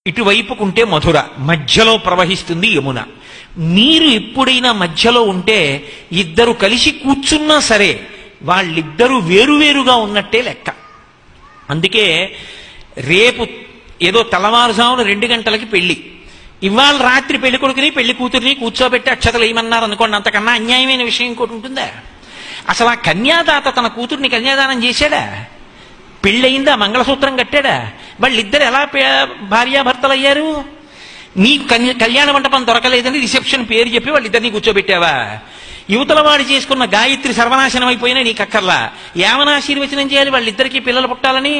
ఇటువైపుకుంటే మధుర, మధ్యలో ప్రవహిస్తుంది యమున. మీరు ఎప్పుడైనా మధ్యలో ఉంటే ఇద్దరు కలిసి కూర్చున్నా సరే వాళ్ళిద్దరూ వేరువేరుగా ఉన్నట్టే లెక్క. అందుకే రేపు ఏదో తెల్లవారుజామున 2 గంటలకి పెళ్లి, ఇవాళ రాత్రి పెళ్లి కొడుకుని పెళ్లి కూతురిని కూర్చోబెట్టి అక్షతలు ఏమన్నారు అనుకోండి, అంతకన్నా అన్యాయమైన విషయం ఇంకోటి ఉంటుందా? అసలు ఆ కన్యాదాత తన కూతుర్ని కన్యాదానం చేశాడా? పెళ్ళయిందా? మంగళసూత్రం కట్టాడా? వాళ్ళిద్దరు ఎలా భార్యాభర్తలు అయ్యారు? నీకు కళ్యాణ మంటపం దొరకలేదని రిసెప్షన్ పేరు చెప్పి వాళ్ళిద్దరినీ కూర్చోబెట్టావా? యువతల వాడు చేసుకున్న గాయత్రి సర్వనాశనం అయిపోయినా నీకు అక్కర్లా. ఏమని ఆశీర్వచనం చేయాలి వాళ్ళిద్దరికీ పిల్లలు పుట్టాలని?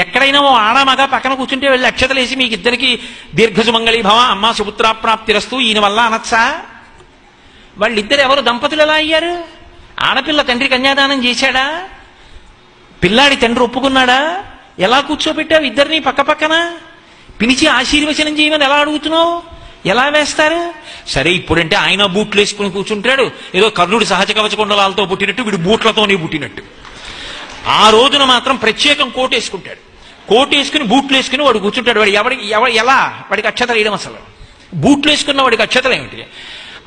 ఎక్కడైనా ఓ ఆడమగ పక్కన కూర్చుంటే వెళ్ళి అక్షతలేసి మీకు ఇద్దరికి దీర్ఘసుమంగళి భవ అమ్మా సుపుత్రాప్రాప్తిరస్తు ఈయన వల్ల అనొచ్చా? వాళ్ళిద్దరు ఎవరు దంపతులు ఎలా అయ్యారు? ఆడపిల్ల తండ్రి కన్యాదానం చేశాడా? పిల్లాడి తండ్రి ఒప్పుకున్నాడా? ఎలా కూర్చోబెట్టావు ఇద్దరిని పక్క పక్కన? పిలిచి ఆశీర్వచనం చేయమని ఎలా అడుగుతున్నావు? ఎలా వేస్తారు? సరే, ఇప్పుడంటే ఆయన బూట్లు వేసుకుని కూర్చుంటాడు, ఏదో కర్ణుడి సహజ కవచ కుండలాలతో పుట్టినట్టు వీడు బూట్లతోనే పుట్టినట్టు. ఆ రోజున మాత్రం ప్రత్యేకం కోట్ వేసుకుంటాడు, కోట్ వేసుకుని బూట్లు వేసుకుని వాడు కూర్చుంటాడు. వాడు ఎలా వాడికి అక్షతలు వేయడం? అసలు బూట్లు వేసుకున్న వాడికి అక్షతలు ఏమిటి?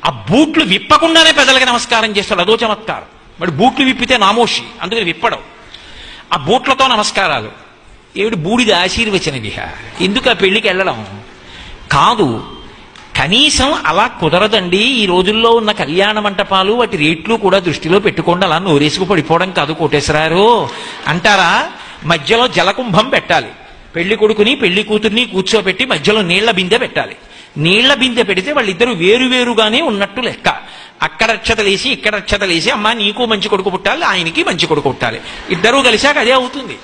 ఆ బూట్లు విప్పకుండానే పెద్దలకి నమస్కారం చేస్తాడు, అదో చమత్కారం. వాడు బూట్లు విప్పితే నామోషి, అందుకని విప్పడం. ఆ బూట్లతో నమస్కారాలు ఏమిటి? బూడిద ఆశీర్వచన విహ. ఎందుకు ఆ పెళ్లికి వెళ్ళడం? కాదు, కనీసం అలా కుదరదండి. ఈ రోజుల్లో ఉన్న కళ్యాణ మంటపాలు వాటి రేట్లు కూడా దృష్టిలో పెట్టుకోండి, అలా నోరేసుకు పడిపోవడం కాదు కోటేశ్వరారు అంటారా? మధ్యలో జలకుంభం పెట్టాలి, పెళ్లి కొడుకుని పెళ్లి కూతుర్ని కూర్చోబెట్టి మధ్యలో నీళ్ల బిందె పెట్టాలి. నీళ్ల బిందె పెడితే వాళ్ళిద్దరూ వేరువేరుగానే ఉన్నట్టు లెక్క. అక్కడ అక్షతలేసి ఇక్కడ అక్షతలేసి అమ్మా నీకు మంచి కొడుకు పుట్టాలి, ఆయనకి మంచి కొడుకు పుట్టాలి, ఇద్దరూ కలిశాక అదే అవుతుంది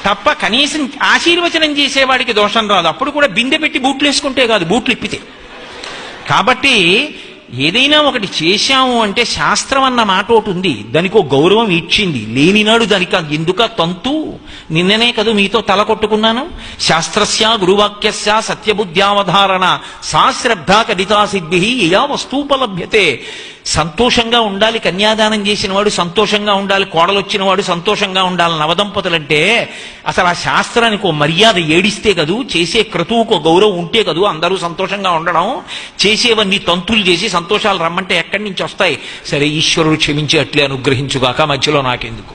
తప్ప కనీసం ఆశీర్వచనం చేసేవాడికి దోషం రాదు. అప్పుడు కూడా బిందె పెట్టి బూట్లు వేసుకుంటే కాదు, బూట్లు ఇప్పితే. కాబట్టి ఏదైనా ఒకటి చేశాము అంటే శాస్త్రం అన్న మాట ఒకటి ఉంది, దానికి ఒక గౌరవం ఇచ్చింది. లేనినాడు దానికి ఎందుక తంతు? నిన్ననే కదా మీతో తల కొట్టుకున్నాను. శాస్త్రస్య గురువాక్యస్య సత్యబుద్ధ్యావధారణ సా శ్రద్ధ కదితా సిద్ధి యా వస్తూపలభ్యతే. సంతోషంగా ఉండాలి కన్యాదానం చేసిన వాడు, సంతోషంగా ఉండాలి కోడలొచ్చిన వాడు, సంతోషంగా ఉండాలి నవదంపతులంటే. అసలు ఆ శాస్త్రానికి ఓ మర్యాద ఏడిస్తే కదూ, చేసే క్రతువుకు గౌరవం ఉంటే కదూ అందరూ సంతోషంగా ఉండడం. చేసేవన్నీ తంతులు చేసి సంతోషాలు రమ్మంటే ఎక్కడి నుంచి వస్తాయి? సరే, ఈశ్వరుడు క్షమించి అట్లే అనుగ్రహించుగాక, మధ్యలో నాకెందుకు.